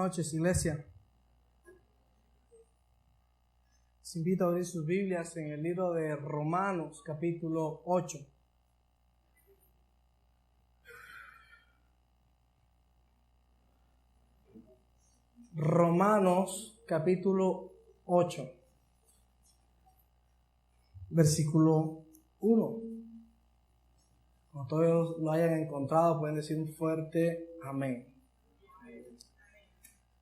noches, iglesia. Les invito a abrir sus Biblias en el libro de Romanos, capítulo 8. Romanos, capítulo 8, versículo 1. Cuando todos lo hayan encontrado, pueden decir un fuerte amén.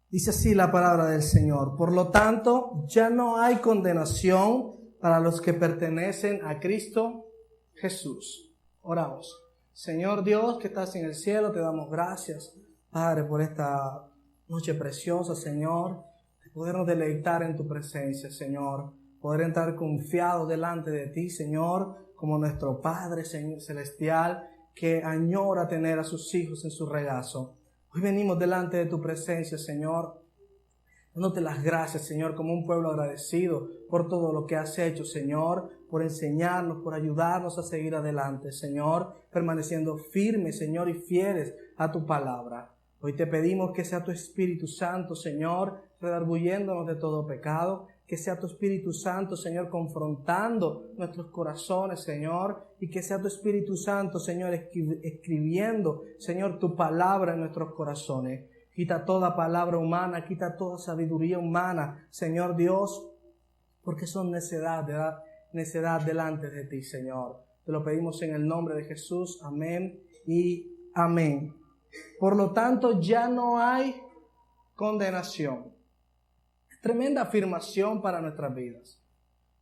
Dice así la palabra del Señor: por lo tanto, ya no hay condenación para los que pertenecen a Cristo Jesús. Oramos. Señor Dios que estás en el cielo, te damos gracias, Padre, por esta noche preciosa, Señor, de podernos deleitar en tu presencia, Señor, poder entrar confiados delante de ti, Señor, como nuestro Padre celestial que añora tener a sus hijos en su regazo. Hoy venimos delante de tu presencia, Señor, dándote las gracias, Señor, como un pueblo agradecido por todo lo que has hecho, Señor, por enseñarnos, por ayudarnos a seguir adelante, Señor, permaneciendo firmes, Señor, y fieles a tu palabra. Hoy te pedimos que sea tu Espíritu Santo, Señor, redarguyéndonos de todo pecado, que sea tu Espíritu Santo, Señor, confrontando nuestros corazones, Señor, y que sea tu Espíritu Santo, Señor, escribiendo, Señor, tu palabra en nuestros corazones. Quita toda palabra humana, quita toda sabiduría humana, Señor Dios, porque son necedad delante de ti, Señor. Te lo pedimos en el nombre de Jesús. Amén y amén. Por lo tanto, ya no hay condenación. Tremenda afirmación para nuestras vidas.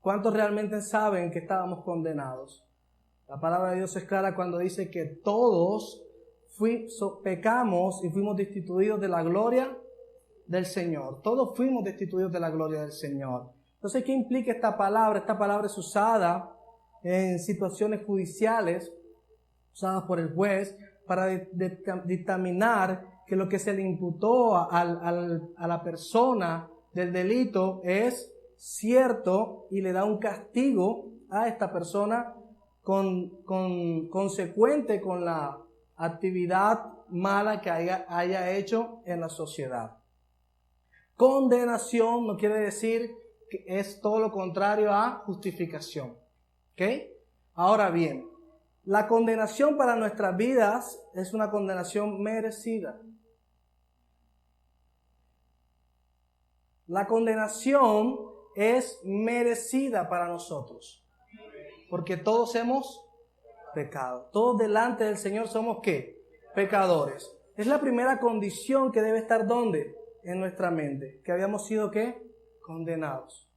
¿Cuántos realmente saben que estábamos condenados? La palabra de Dios es clara cuando dice que todos pecamos y fuimos destituidos de la gloria del Señor. Todos fuimos destituidos de la gloria del Señor. Entonces, ¿qué implica esta palabra? Esta palabra es usada en situaciones judiciales, usadas por el juez, para dictaminar que lo que se le imputó a la persona del delito es cierto y le da un castigo a esta persona consecuente con la actividad mala que haya hecho en la sociedad. Condenación no quiere decir que es todo lo contrario a justificación. ¿Ok? Ahora bien, la condenación para nuestras vidas es una condenación merecida. La condenación es merecida para nosotros, porque todos hemos pecado. Todos delante del Señor somos ¿qué? Pecadores. Es la primera condición que debe estar ¿dónde? En nuestra mente, que habíamos sido ¿qué? Condenados.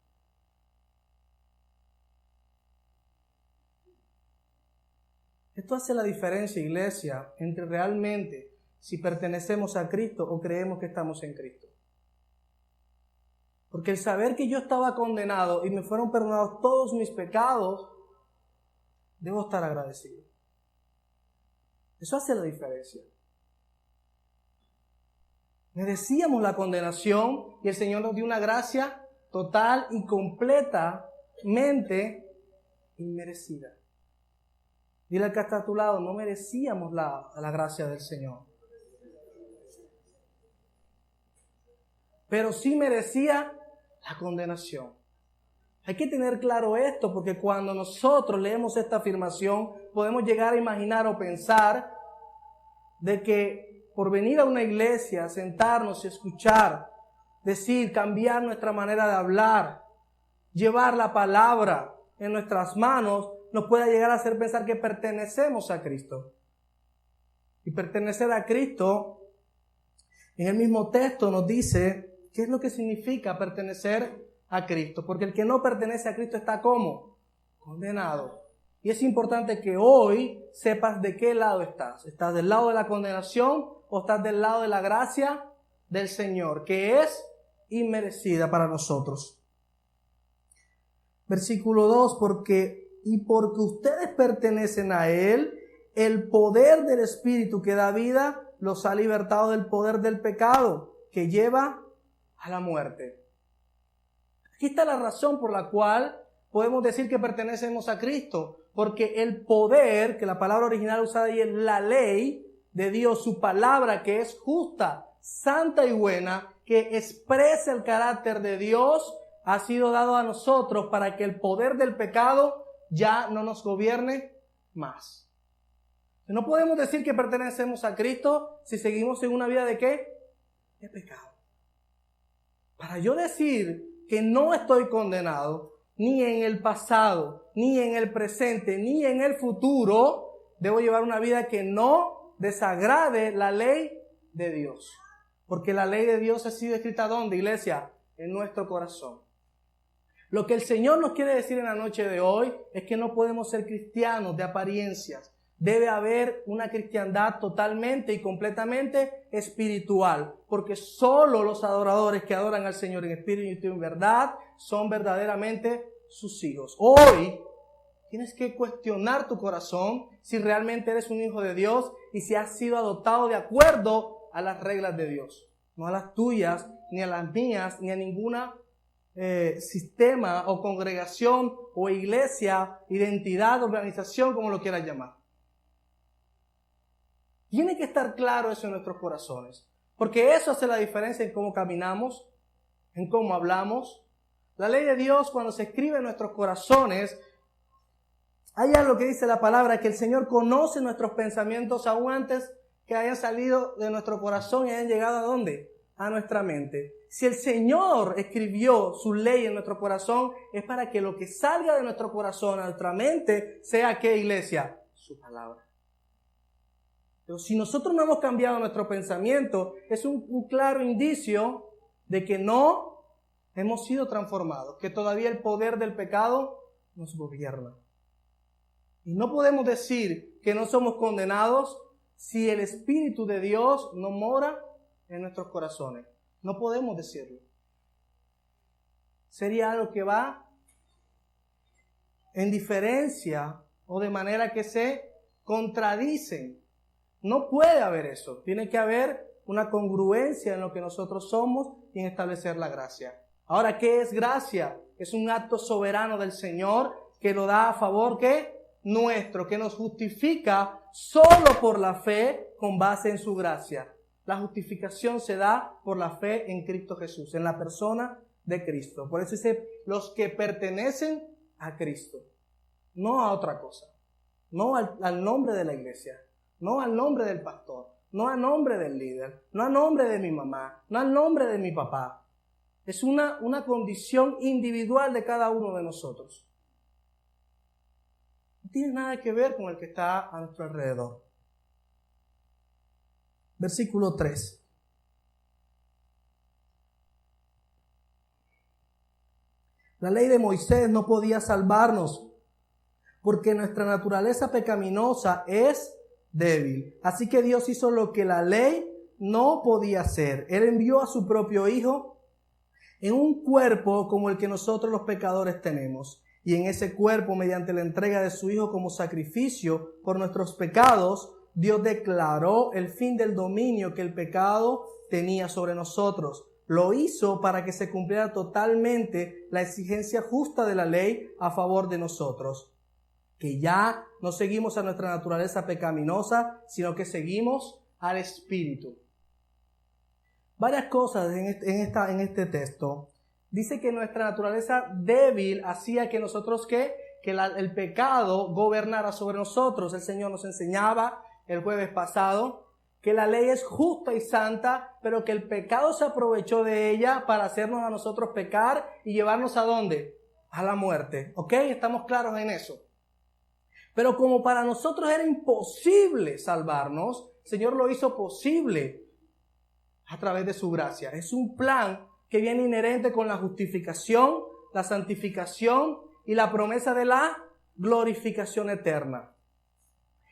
Esto hace la diferencia, iglesia, entre realmente si pertenecemos a Cristo o creemos que estamos en Cristo. Porque el saber que yo estaba condenado y me fueron perdonados todos mis pecados, debo estar agradecido. Eso hace la diferencia. Merecíamos la condenación y el Señor nos dio una gracia total y completamente inmerecida. Dile al que está a tu lado, no merecíamos la gracia del Señor. Pero sí merecía la condenación. Hay que tener claro esto, porque cuando nosotros leemos esta afirmación, podemos llegar a imaginar o pensar de que por venir a una iglesia, sentarnos y escuchar, decir, cambiar nuestra manera de hablar, llevar la palabra en nuestras manos, nos pueda llegar a hacer pensar que pertenecemos a Cristo. Y pertenecer a Cristo, en el mismo texto nos dice ¿qué es lo que significa pertenecer a Cristo? Porque el que no pertenece a Cristo está ¿cómo? Condenado. Y es importante que hoy sepas de qué lado estás. ¿Estás del lado de la condenación o estás del lado de la gracia del Señor, que es inmerecida para nosotros? Versículo 2, porque ustedes pertenecen a Él, el poder del Espíritu que da vida los ha libertado del poder del pecado que lleva a la muerte. Aquí está la razón por la cual podemos decir que pertenecemos a Cristo, porque el poder, que la palabra original usada ahí es la ley de Dios, su palabra que es justa, santa y buena, que expresa el carácter de Dios ha sido dado a nosotros para que el poder del pecado ya no nos gobierne más. No podemos decir que pertenecemos a Cristo si seguimos en una vida ¿de qué? De pecado. Para yo decir que no estoy condenado, ni en el pasado, ni en el presente, ni en el futuro, debo llevar una vida que no desagrade la ley de Dios. Porque la ley de Dios ha sido escrita ¿dónde, iglesia? En nuestro corazón. Lo que el Señor nos quiere decir en la noche de hoy es que no podemos ser cristianos de apariencias. Debe haber una cristiandad totalmente y completamente espiritual, porque solo los adoradores que adoran al Señor en espíritu y en verdad son verdaderamente sus hijos. Hoy tienes que cuestionar tu corazón si realmente eres un hijo de Dios y si has sido adoptado de acuerdo a las reglas de Dios, no a las tuyas, ni a las mías, ni a ninguna sistema o congregación o iglesia, identidad, organización, como lo quieras llamar. Tiene que estar claro eso en nuestros corazones, porque eso hace la diferencia en cómo caminamos, en cómo hablamos. La ley de Dios, cuando se escribe en nuestros corazones, hay algo que dice la palabra, que el Señor conoce nuestros pensamientos aún antes que hayan salido de nuestro corazón y hayan llegado ¿a dónde? A nuestra mente. Si el Señor escribió su ley en nuestro corazón, es para que lo que salga de nuestro corazón a nuestra mente sea, ¿qué, iglesia? Su palabra. Pero si nosotros no hemos cambiado nuestro pensamiento, es un claro indicio de que no hemos sido transformados, que todavía el poder del pecado nos gobierna. Y no podemos decir que no somos condenados si el Espíritu de Dios no mora en nuestros corazones. No podemos decirlo. Sería algo que va en diferencia o de manera que se contradicen. No puede haber eso. Tiene que haber una congruencia en lo que nosotros somos y en establecer la gracia. Ahora, ¿qué es gracia? Es un acto soberano del Señor que lo da a favor, ¿qué? Nuestro, que nos justifica solo por la fe con base en su gracia. La justificación se da por la fe en Cristo Jesús, en la persona de Cristo. Por eso dice, los que pertenecen a Cristo, no a otra cosa, no al nombre de la iglesia, no al nombre del pastor, no al nombre del líder, no al nombre de mi mamá, no al nombre de mi papá. Es una condición individual de cada uno de nosotros. No tiene nada que ver con el que está a nuestro alrededor. Versículo 3. La ley de Moisés no podía salvarnos porque nuestra naturaleza pecaminosa es débil. Así que Dios hizo lo que la ley no podía hacer. Él envió a su propio Hijo en un cuerpo como el que nosotros los pecadores tenemos. Y en ese cuerpo, mediante la entrega de su Hijo como sacrificio por nuestros pecados, Dios declaró el fin del dominio que el pecado tenía sobre nosotros. Lo hizo para que se cumpliera totalmente la exigencia justa de la ley a favor de nosotros. Que ya no seguimos a nuestra naturaleza pecaminosa, sino que seguimos al Espíritu. Varias cosas en este texto. Dice que nuestra naturaleza débil hacía que nosotros, el pecado gobernara sobre nosotros. El Señor nos enseñaba el jueves pasado que la ley es justa y santa, pero que el pecado se aprovechó de ella para hacernos a nosotros pecar y llevarnos ¿a dónde? A la muerte. ¿Ok? Estamos claros en eso. Pero como para nosotros era imposible salvarnos, el Señor lo hizo posible a través de su gracia. Es un plan que viene inherente con la justificación, la santificación y la promesa de la glorificación eterna.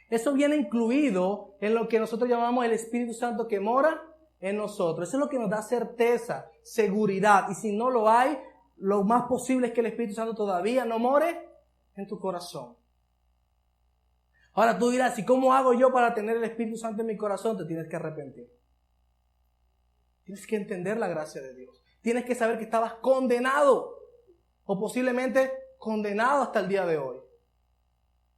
Eso viene incluido en lo que nosotros llamamos el Espíritu Santo que mora en nosotros. Eso es lo que nos da certeza, seguridad. Y si no lo hay, lo más posible es que el Espíritu Santo todavía no more en tu corazón. Ahora tú dirás, ¿y cómo hago yo para tener el Espíritu Santo en mi corazón? Te tienes que arrepentir. Tienes que entender la gracia de Dios. Tienes que saber que estabas condenado o posiblemente condenado hasta el día de hoy.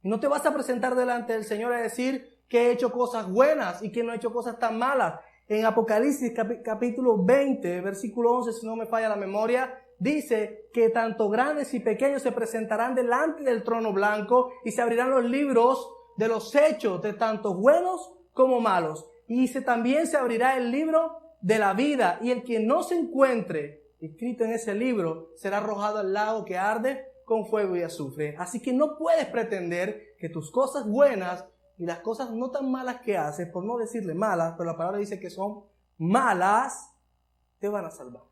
Y no te vas a presentar delante del Señor a decir que he hecho cosas buenas y que no he hecho cosas tan malas. En Apocalipsis capítulo 20, versículo 11, si no me falla la memoria, dice que tanto grandes y pequeños se presentarán delante del trono blanco y se abrirán los libros de los hechos de tanto buenos como malos. Y también se abrirá el libro de la vida, y el que no se encuentre escrito en ese libro será arrojado al lago que arde con fuego y azufre. Así que no puedes pretender que tus cosas buenas y las cosas no tan malas que haces, por no decirle malas, pero la palabra dice que son malas, te van a salvar.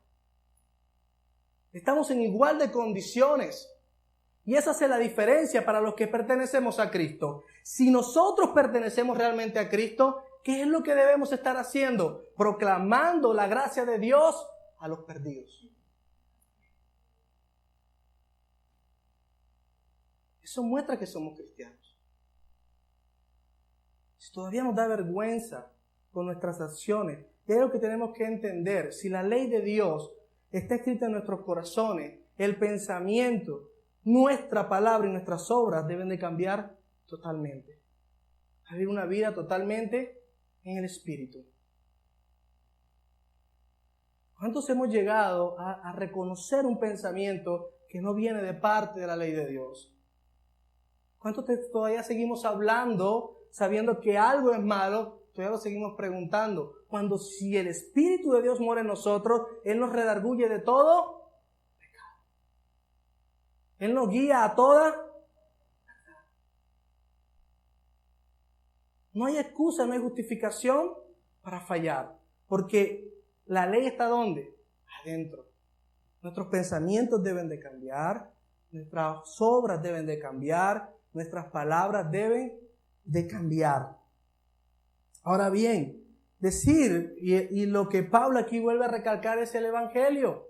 Estamos en igual de condiciones. Y esa hace la diferencia para los que pertenecemos a Cristo. Si nosotros pertenecemos realmente a Cristo, ¿qué es lo que debemos estar haciendo? Proclamando la gracia de Dios a los perdidos. Eso muestra que somos cristianos. Si todavía nos da vergüenza con nuestras acciones, es lo que tenemos que entender. Si la ley de Dios está escrita en nuestros corazones, el pensamiento, nuestra palabra y nuestras obras deben de cambiar totalmente. Vivir una vida totalmente en el Espíritu. ¿Cuántos hemos llegado a reconocer un pensamiento que no viene de parte de la ley de Dios? ¿Cuántos todavía seguimos hablando sabiendo que algo es malo? Todavía lo seguimos preguntando. Cuando si el Espíritu de Dios mora en nosotros, Él nos redarguye de todo pecado. Él nos guía a toda verdad. No hay excusa, no hay justificación para fallar. Porque la ley está ¿dónde? Adentro. Nuestros pensamientos deben de cambiar, nuestras obras deben de cambiar, nuestras palabras deben de cambiar. Ahora bien, decir, y lo que Pablo aquí vuelve a recalcar es el Evangelio.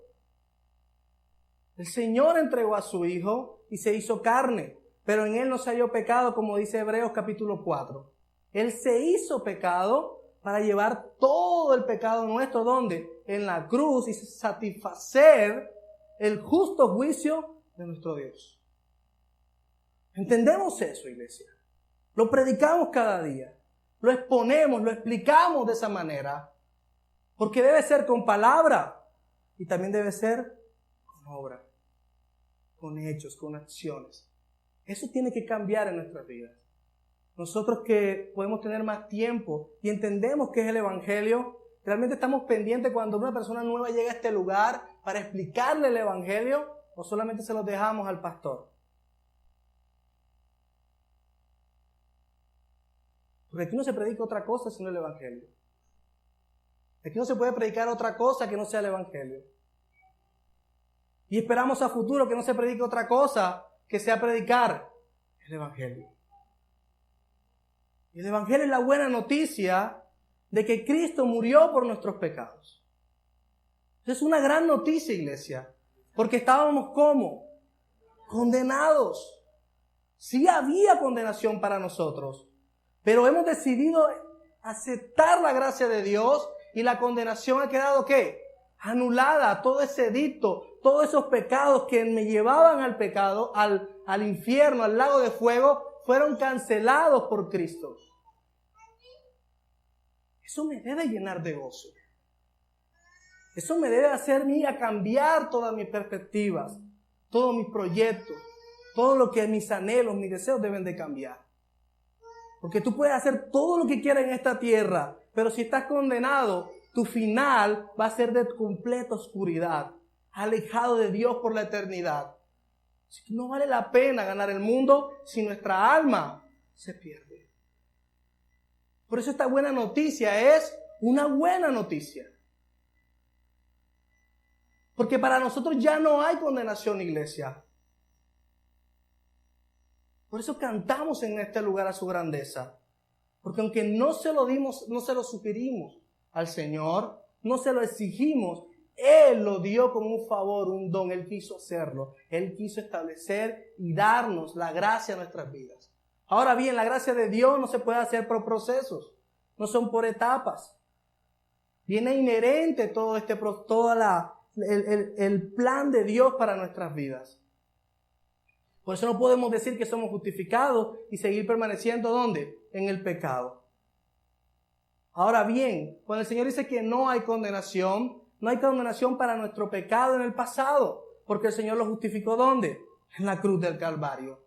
El Señor entregó a su Hijo y se hizo carne, pero en Él no se halló pecado, como dice Hebreos capítulo 4. Él se hizo pecado para llevar todo el pecado nuestro, ¿dónde? En la cruz, y satisfacer el justo juicio de nuestro Dios. ¿Entendemos eso, iglesia? Lo predicamos cada día, lo exponemos, lo explicamos de esa manera, porque debe ser con palabra y también debe ser con obra, con hechos, con acciones. Eso tiene que cambiar en nuestras vidas. Nosotros que podemos tener más tiempo y entendemos qué es el Evangelio, realmente estamos pendientes cuando una persona nueva llega a este lugar para explicarle el Evangelio, o solamente se lo dejamos al pastor. Porque aquí no se predica otra cosa sino el Evangelio. Aquí no se puede predicar otra cosa que no sea el Evangelio. Y esperamos a futuro que no se predique otra cosa que sea predicar el Evangelio. Y el Evangelio es la buena noticia de que Cristo murió por nuestros pecados. Es una gran noticia, iglesia, porque estábamos ¿cómo? Condenados. Sí había condenación para nosotros, pero hemos decidido aceptar la gracia de Dios y la condenación ha quedado ¿qué? Anulada. Todo ese edicto, todos esos pecados que me llevaban al pecado, al infierno, al lago de fuego, fueron cancelados por Cristo. Eso me debe llenar de gozo. Eso me debe hacer a cambiar todas mis perspectivas, todos mis proyectos, todo lo que mis anhelos, mis deseos deben de cambiar. Porque tú puedes hacer todo lo que quieras en esta tierra, pero si estás condenado, tu final va a ser de completa oscuridad, alejado de Dios por la eternidad. Así que no vale la pena ganar el mundo si nuestra alma se pierde. Por eso esta buena noticia es una buena noticia. Porque para nosotros ya no hay condenación, iglesia. Por eso cantamos en este lugar a su grandeza. Porque aunque no se lo sugerimos al Señor, no se lo exigimos, Él lo dio como un favor, un don. Él quiso hacerlo. Él quiso establecer y darnos la gracia a nuestras vidas. Ahora bien, la gracia de Dios no se puede hacer por procesos, no son por etapas. Viene inherente todo el plan de Dios para nuestras vidas. Por eso no podemos decir que somos justificados y seguir permaneciendo ¿dónde? En el pecado. Ahora bien, cuando el Señor dice que no hay condenación para nuestro pecado en el pasado, porque el Señor lo justificó ¿dónde? En la cruz del Calvario.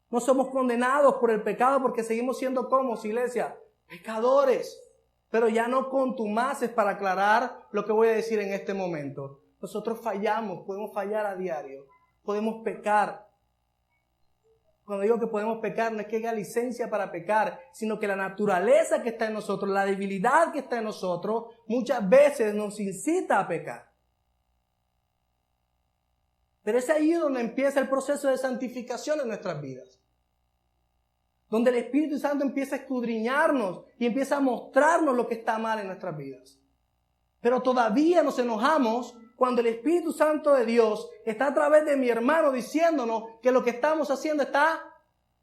No somos condenados por el pecado porque seguimos siendo como, iglesia, pecadores. Pero ya no contumaces, para aclarar lo que voy a decir en este momento. Nosotros fallamos, podemos fallar a diario, podemos pecar. Cuando digo que podemos pecar, no es que haya licencia para pecar, sino que la naturaleza que está en nosotros, la debilidad que está en nosotros, muchas veces nos incita a pecar. Pero es ahí donde empieza el proceso de santificación en nuestras vidas. Donde el Espíritu Santo empieza a escudriñarnos y empieza a mostrarnos lo que está mal en nuestras vidas. Pero todavía nos enojamos cuando el Espíritu Santo de Dios está a través de mi hermano diciéndonos que lo que estamos haciendo está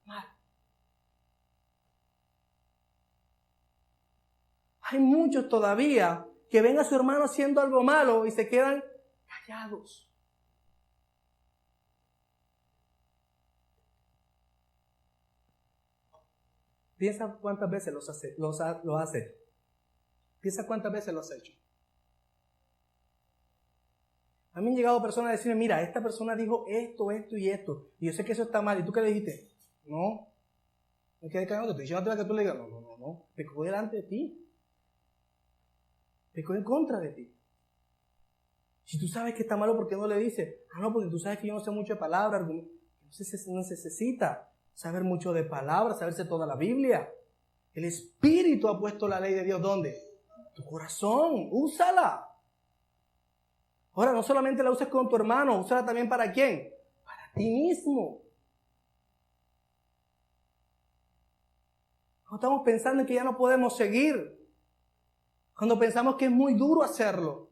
mal. Hay muchos todavía que ven a su hermano haciendo algo malo y se quedan callados. Piensa cuántas veces lo hace. Piensa cuántas veces lo has hecho. A mí han llegado personas a decirme, mira, esta persona dijo esto, esto y esto. Y yo sé que eso está mal. ¿Y tú qué le dijiste? No. Me quedé callado. Te estoy diciendo que tú le digas, no. Pecó delante de ti. Pecó en contra de ti. Si tú sabes que está malo, ¿por qué no le dices? No, porque tú sabes que yo no sé mucho de palabras. No se necesita saber mucho de palabras, saberse toda la Biblia. El Espíritu ha puesto la ley de Dios, ¿dónde? Tu corazón, úsala. Ahora, no solamente la uses con tu hermano, úsala también ¿para quién? Para ti mismo. No estamos pensando en que ya no podemos seguir. Cuando pensamos que es muy duro hacerlo.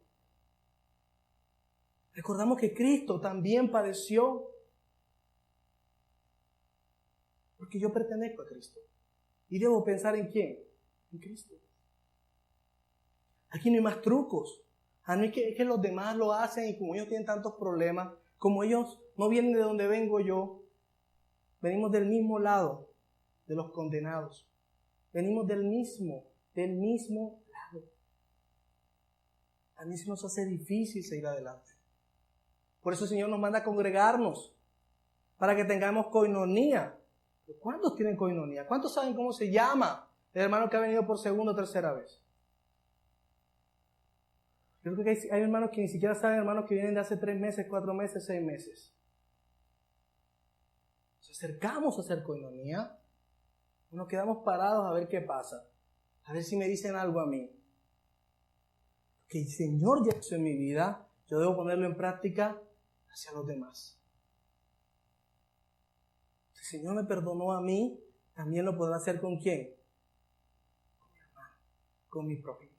Recordamos que Cristo también padeció. Porque yo pertenezco a Cristo. Y debo pensar ¿en quién? En Cristo. Aquí no hay más trucos. No es que los demás lo hacen y como ellos tienen tantos problemas, como ellos no vienen de donde vengo yo, venimos del mismo lado de los condenados. Venimos del mismo lado. A mí se nos hace difícil seguir adelante. Por eso el Señor nos manda a congregarnos, para que tengamos coinonía. ¿Cuántos tienen coinonía? ¿Cuántos saben cómo se llama el hermano que ha venido por segunda o tercera vez? Yo creo que hay hermanos que ni siquiera saben, hermanos que vienen de hace 3 meses, 4 meses, 6 meses. Nos acercamos a hacer coinonía, nos quedamos parados a ver qué pasa, a ver si me dicen algo a mí. Que el Señor ya hizo en mi vida, yo debo ponerlo en práctica hacia los demás. Si el Señor me perdonó a mí, también lo podrá hacer ¿con quién? Con mi hermano, con mi prójimo.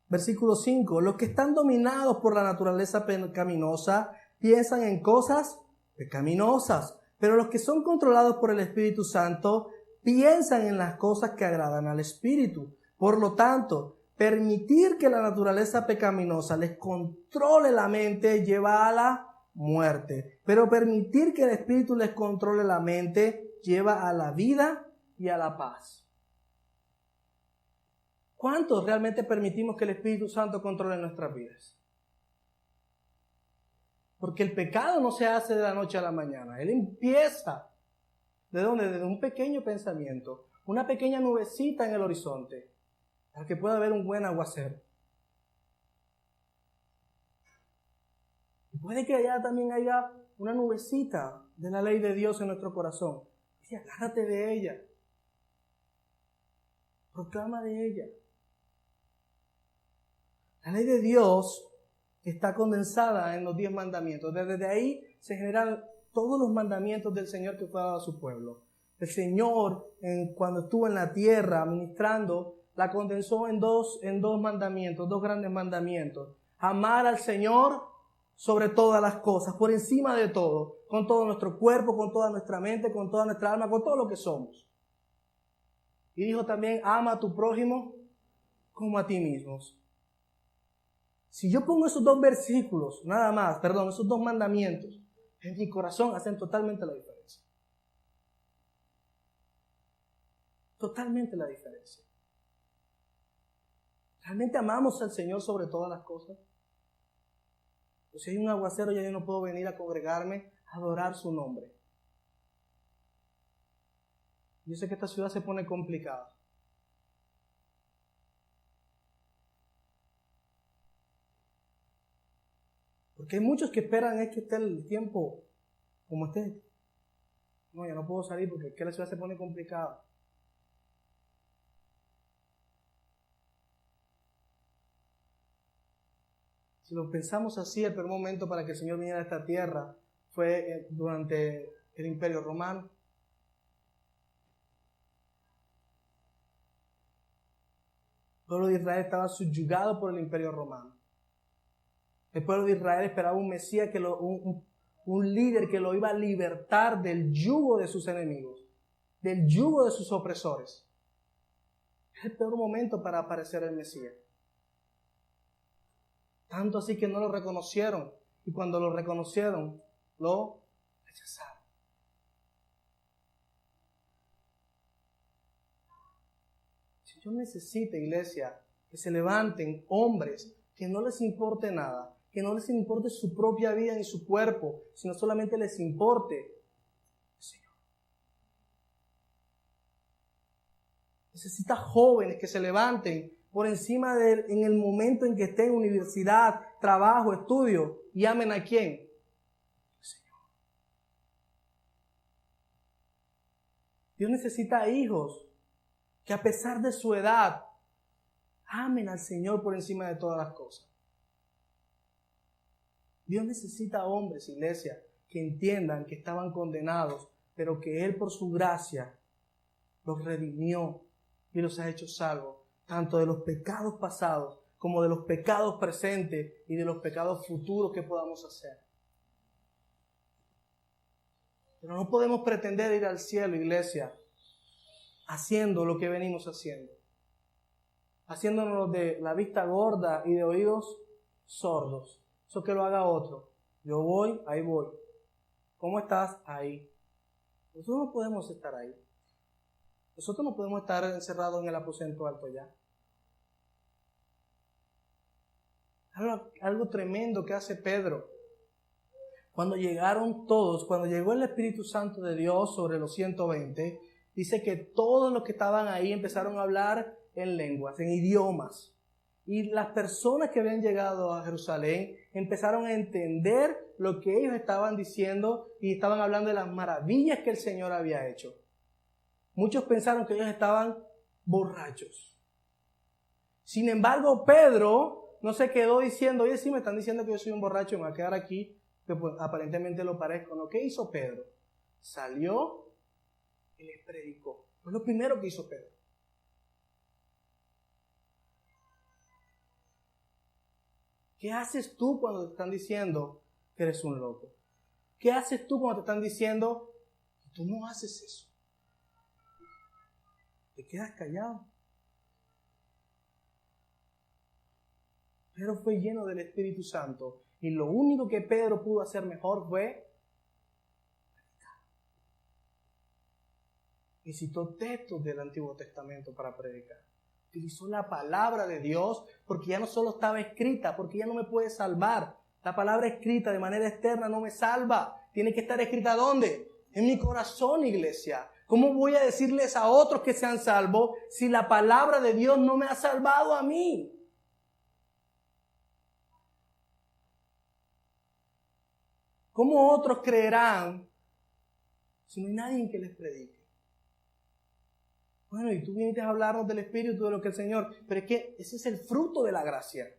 Versículo 5. Los que están dominados por la naturaleza pecaminosa piensan en cosas pecaminosas, pero los que son controlados por el Espíritu Santo piensan en las cosas que agradan al Espíritu. Por lo tanto, permitir que la naturaleza pecaminosa les controle la mente lleva a la muerte, pero permitir que el Espíritu les controle la mente lleva a la vida y a la paz. ¿Cuántos realmente permitimos que el Espíritu Santo controle nuestras vidas? Porque el pecado no se hace de la noche a la mañana. Él empieza, ¿de dónde? Desde un pequeño pensamiento, una pequeña nubecita en el horizonte, para que pueda haber un buen aguacero. Y puede que allá también haya una nubecita de la ley de Dios en nuestro corazón. Y agárrate de ella. Proclama de ella. La ley de Dios está condensada en los 10 mandamientos. Desde ahí se generan todos los mandamientos del Señor que fue dado a su pueblo. El Señor, cuando estuvo en la tierra ministrando, la condensó en dos mandamientos, 2 grandes mandamientos. Amar al Señor sobre todas las cosas, por encima de todo, con todo nuestro cuerpo, con toda nuestra mente, con toda nuestra alma, con todo lo que somos. Y dijo también, ama a tu prójimo como a ti mismos. Si yo pongo esos 2 versículos, esos 2 mandamientos, en mi corazón hacen totalmente la diferencia. Totalmente la diferencia. ¿Realmente amamos al Señor sobre todas las cosas? O si hay un aguacero, ya yo no puedo venir a congregarme a adorar su nombre. Yo sé que esta ciudad se pone complicada. Porque hay muchos que esperan es que esté el tiempo como esté. No, ya no puedo salir porque es que la ciudad se pone complicada. Si lo pensamos así, el primer momento para que el Señor viniera a esta tierra fue durante el Imperio Romano. El pueblo de Israel estaba subyugado por el Imperio Romano. El pueblo de Israel esperaba un Mesías, un líder que lo iba a libertar del yugo de sus enemigos, del yugo de sus opresores. Es el peor momento para aparecer el Mesías. Tanto así que no lo reconocieron, y cuando lo reconocieron, lo rechazaron. Si Dios necesita, iglesia, que se levanten hombres que no les importe nada, que no les importe su propia vida ni su cuerpo, sino solamente les importe el Señor. Necesita jóvenes que se levanten por encima de él en el momento en que estén en universidad, trabajo, estudio, y amen a ¿quién? El Señor. Dios necesita hijos que a pesar de su edad amen al Señor por encima de todas las cosas. Dios necesita hombres, iglesia, que entiendan que estaban condenados, pero que Él por su gracia los redimió y los ha hecho salvos, tanto de los pecados pasados como de los pecados presentes y de los pecados futuros que podamos hacer. Pero no podemos pretender ir al cielo, iglesia, haciendo lo que venimos haciendo, haciéndonos de la vista gorda y de oídos sordos. Eso que lo haga otro. Yo voy, ahí voy. ¿Cómo estás? Ahí. Nosotros no podemos estar ahí. Nosotros no podemos estar encerrados en el aposento alto ya. Algo tremendo que hace Pedro. Cuando llegaron todos, cuando llegó el Espíritu Santo de Dios sobre los 120, dice que todos los que estaban ahí empezaron a hablar en lenguas, en idiomas. Y las personas que habían llegado a Jerusalén empezaron a entender lo que ellos estaban diciendo y estaban hablando de las maravillas que el Señor había hecho. Muchos pensaron que ellos estaban borrachos. Sin embargo, Pedro no se quedó diciendo, oye, sí me están diciendo que yo soy un borracho, me voy a quedar aquí, que pues, aparentemente lo parezco. ¿No? ¿Qué hizo Pedro? Salió y les predicó. Fue lo primero que hizo Pedro. ¿Qué haces tú cuando te están diciendo que eres un loco? ¿Qué haces tú cuando te están diciendo que tú no haces eso? Te quedas callado. Pedro fue lleno del Espíritu Santo y lo único que Pedro pudo hacer mejor fue predicar. Y citó textos del Antiguo Testamento para predicar. Utilizó la palabra de Dios porque ya no solo estaba escrita, porque ya no me puede salvar. La palabra escrita de manera externa no me salva. Tiene que estar escrita ¿dónde? En mi corazón, iglesia. ¿Cómo voy a decirles a otros que sean salvos si la palabra de Dios no me ha salvado a mí? ¿Cómo otros creerán si no hay nadie que les predique? Bueno, y tú viniste a hablarnos del Espíritu, de lo que el Señor... Pero es que ese es el fruto de la gracia.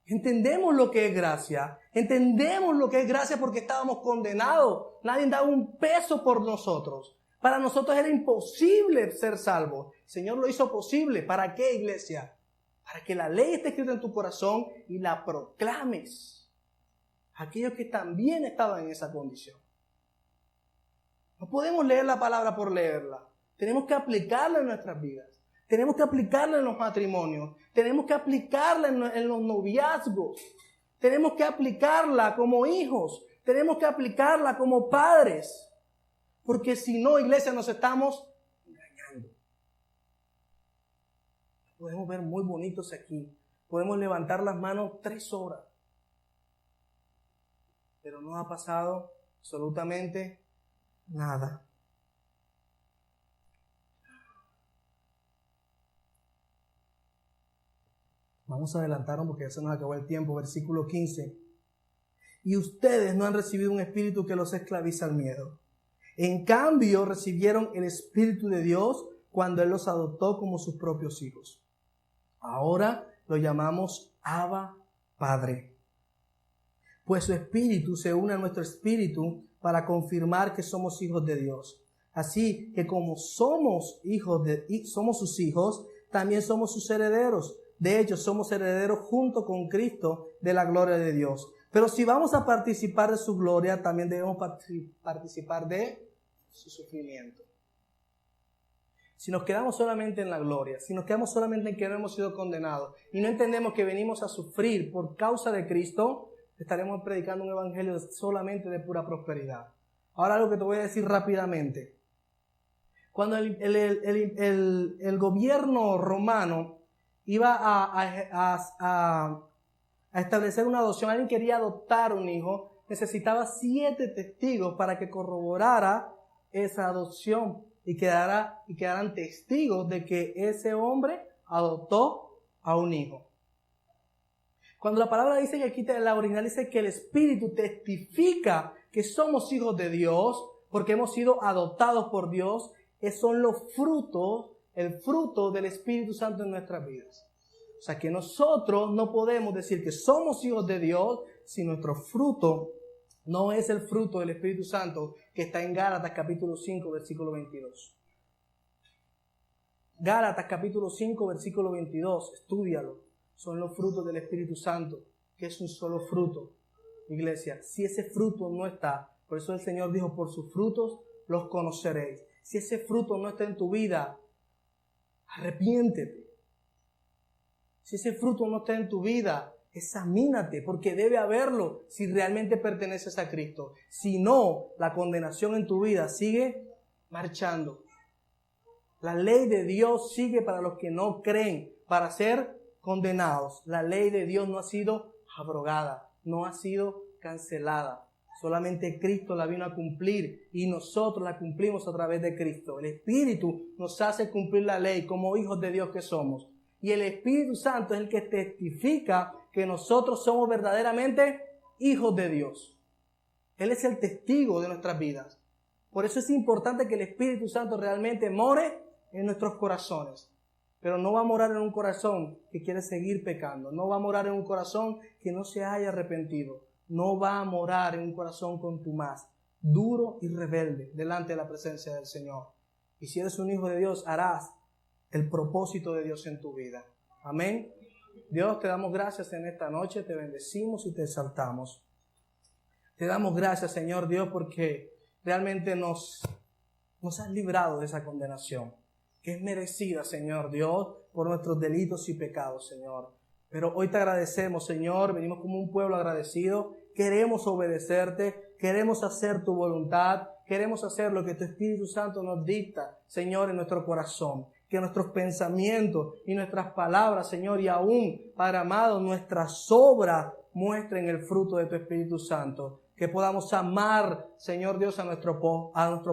Entendemos lo que es gracia. Entendemos lo que es gracia porque estábamos condenados. Nadie daba un peso por nosotros. Para nosotros era imposible ser salvos. El Señor lo hizo posible. ¿Para qué, iglesia? Para que la ley esté escrita en tu corazón y la proclames a aquellos que también estaban en esa condición. No podemos leer la palabra por leerla. Tenemos que aplicarla en nuestras vidas. Tenemos que aplicarla en los matrimonios. Tenemos que aplicarla en los noviazgos. Tenemos que aplicarla como hijos. Tenemos que aplicarla como padres. Porque si no, iglesia, nos estamos engañando. podemos ver muy bonitos aquí. Podemos levantar las manos 3 horas. Pero no ha pasado absolutamente nada. Vamos a adelantarnos porque ya se nos acabó el tiempo. Versículo 15. Y ustedes no han recibido un espíritu que los esclaviza al miedo. En cambio, recibieron el Espíritu de Dios cuando Él los adoptó como sus propios hijos. Ahora lo llamamos Abba Padre. Pues su Espíritu se une a nuestro espíritu para confirmar que somos hijos de Dios. Así que como somos sus hijos, también somos sus herederos. De hecho, somos herederos junto con Cristo de la gloria de Dios. Pero si vamos a participar de su gloria, también debemos participar de su sufrimiento. Si nos quedamos solamente en la gloria, si nos quedamos solamente en que no hemos sido condenados y no entendemos que venimos a sufrir por causa de Cristo, estaremos predicando un evangelio solamente de pura prosperidad. Ahora algo que te voy a decir rápidamente. Cuando el gobierno romano iba a establecer una adopción, alguien quería adoptar un hijo, necesitaba 7 testigos para que corroborara esa adopción y quedaran testigos de que ese hombre adoptó a un hijo. Cuando la palabra dice que aquí la original dice que el Espíritu testifica que somos hijos de Dios porque hemos sido adoptados por Dios, son los frutos, el fruto del Espíritu Santo en nuestras vidas. O sea que nosotros no podemos decir que somos hijos de Dios si nuestro fruto no es el fruto del Espíritu Santo que está en Gálatas capítulo 5, versículo 22. Gálatas capítulo 5, versículo 22, estúdialo. Son los frutos del Espíritu Santo, que es un solo fruto. Iglesia, si ese fruto no está, por eso el Señor dijo, por sus frutos los conoceréis. Si ese fruto no está en tu vida, arrepiéntete. Si ese fruto no está en tu vida, examínate, porque debe haberlo si realmente perteneces a Cristo. Si no, la condenación en tu vida sigue marchando. La ley de Dios sigue para los que no creen, para ser condenados. La ley de Dios no ha sido abrogada, no ha sido cancelada. Solamente Cristo la vino a cumplir y nosotros la cumplimos a través de Cristo. El Espíritu nos hace cumplir la ley como hijos de Dios que somos. Y el Espíritu Santo es el que testifica que nosotros somos verdaderamente hijos de Dios. Él es el testigo de nuestras vidas. Por eso es importante que el Espíritu Santo realmente more en nuestros corazones. Pero no va a morar en un corazón que quiere seguir pecando. No va a morar en un corazón que no se haya arrepentido. No va a morar en un corazón contumaz, duro y rebelde delante de la presencia del Señor. Y si eres un hijo de Dios, harás el propósito de Dios en tu vida. Amén. Dios, te damos gracias en esta noche, te bendecimos y te exaltamos. Te damos gracias, Señor Dios, porque realmente nos has librado de esa condenación, que es merecida, Señor Dios, por nuestros delitos y pecados, Señor. Pero hoy te agradecemos, Señor, venimos como un pueblo agradecido, queremos obedecerte, queremos hacer tu voluntad, queremos hacer lo que tu Espíritu Santo nos dicta, Señor, en nuestro corazón. Que nuestros pensamientos y nuestras palabras, Señor, y aún, Padre amado, nuestras obras muestren el fruto de tu Espíritu Santo. Que podamos amar, Señor Dios, a nuestro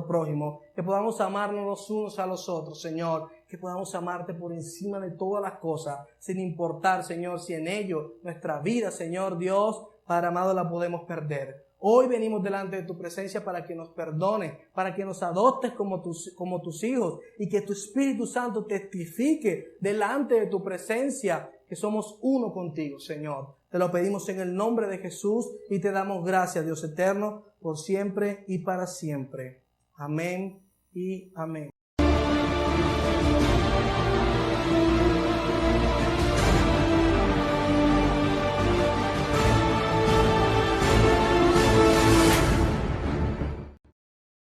prójimo. Que podamos amarnos los unos a los otros, Señor. Que podamos amarte por encima de todas las cosas, sin importar, Señor, si en ello nuestra vida, Señor Dios, Padre amado, la podemos perder. Hoy venimos delante de tu presencia para que nos perdones, para que nos adoptes como tus hijos y que tu Espíritu Santo testifique delante de tu presencia que somos uno contigo, Señor. Te lo pedimos en el nombre de Jesús y te damos gracias, Dios eterno, por siempre y para siempre. Amén y amén.